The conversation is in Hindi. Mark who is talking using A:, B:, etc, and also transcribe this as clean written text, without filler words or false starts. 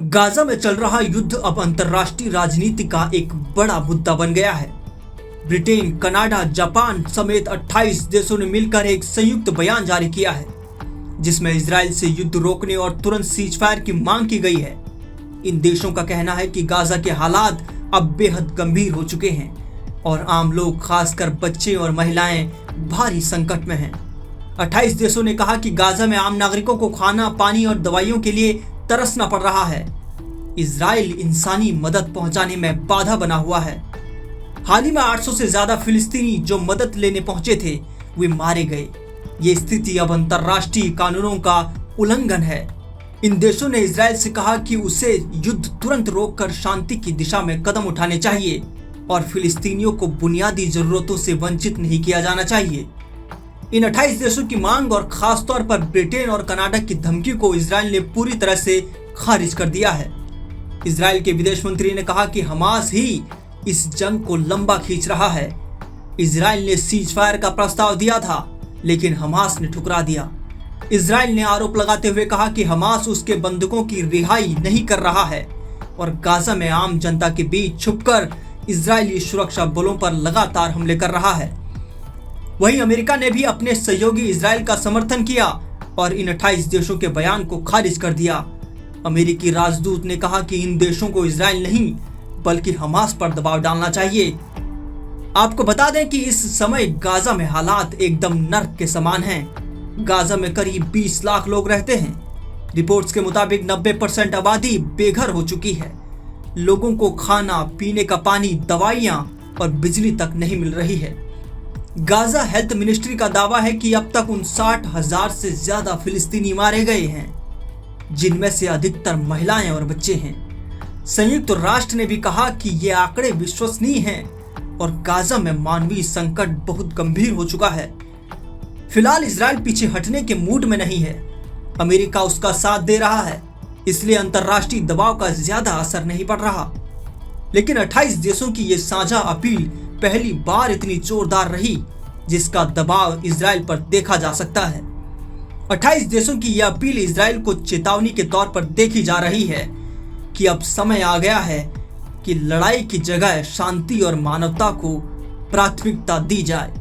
A: गाजा में चल रहा युद्ध अब अंतर्राष्ट्रीय राजनीति का एक बड़ा मुद्दा बन गया है। ब्रिटेन, कनाडा, जापान समेत 28 देशों ने मिलकर एक संयुक्त बयान जारी किया है, जिसमें इजराइल से युद्ध रोकने और तुरंत सीजफायर की मांग की गई है। इन देशों का कहना है कि गाजा के हालात अब बेहद गंभीर हो चुके हैं और आम लोग, खासकर बच्चे और महिलाएं, भारी संकट में हैं। 28 देशों ने कहा कि गाजा में आम नागरिकों को खाना, पानी और दवाइयों के लिए तरसना पड़ रहा है। इजराइल इंसानी मदद पहुंचाने में बाधा बना हुआ है। हाल ही में 800 से ज्यादा फिलिस्तीनी जो मदद लेने पहुंचे थे, वे मारे गए। ये स्थिति अब अंतर्राष्ट्रीय कानूनों का उल्लंघन है। इन देशों ने इजराइल से कहा कि उसे युद्ध तुरंत रोककर शांति की दिशा में कदम उठाने चाहिए और फिलिस्तीनियों को बुनियादी जरूरतों से वंचित नहीं किया जाना चाहिए। इन 28 देशों की मांग और खासतौर पर ब्रिटेन और कनाडा की धमकी को इजराइल ने पूरी तरह से खारिज कर दिया है। इजराइल के विदेश मंत्री ने कहा कि हमास ही इस जंग को लंबा खींच रहा है। इजराइल ने सीज फायर का प्रस्ताव दिया था, लेकिन हमास ने ठुकरा दिया। इजराइल ने आरोप लगाते हुए कहा कि हमास उसके बंधकों की रिहाई नहीं कर रहा है और गाजा में आम जनता के बीच छुपकर इजरायली सुरक्षा बलों पर लगातार हमले कर रहा है। वहीं अमेरिका ने भी अपने सहयोगी इजराइल का समर्थन किया और इन 28 देशों के बयान को खारिज कर दिया। अमेरिकी राजदूत ने कहा कि इन देशों को इजराइल नहीं बल्कि हमास पर दबाव डालना चाहिए। आपको बता दें कि इस समय गाजा में हालात एकदम नर्क के समान हैं। गाजा में करीब 20 लाख लोग रहते हैं। रिपोर्ट्स के मुताबिक 90% आबादी बेघर हो चुकी है। लोगों को खाना, पीने का पानी, दवाइयां और बिजली तक नहीं मिल रही है। गाजा हेल्थ मिनिस्ट्री का दावा है कि अब तक 59,000 से ज्यादा फिलिस्तीनी मारे गए हैं, जिनमें से अधिकतर महिलाएं और बच्चे हैं। संयुक्त राष्ट्र ने भी कहा कि ये आंकड़े विश्वसनीय हैं और गाजा में मानवीय संकट बहुत गंभीर हो चुका है। फिलहाल इजराइल पीछे हटने के मूड में नहीं है। अमेरिका उसका साथ दे रहा है, इसलिए अंतर्राष्ट्रीय दबाव का ज्यादा असर नहीं पड़ रहा। लेकिन 28 देशों की ये साझा अपील पहली बार इतनी जोरदार रही जिसका दबाव इजराइल पर देखा जा सकता है। 28 देशों की यह अपील इजराइल को चेतावनी के तौर पर देखी जा रही है कि अब समय आ गया है कि लड़ाई की जगह शांति और मानवता को प्राथमिकता दी जाए।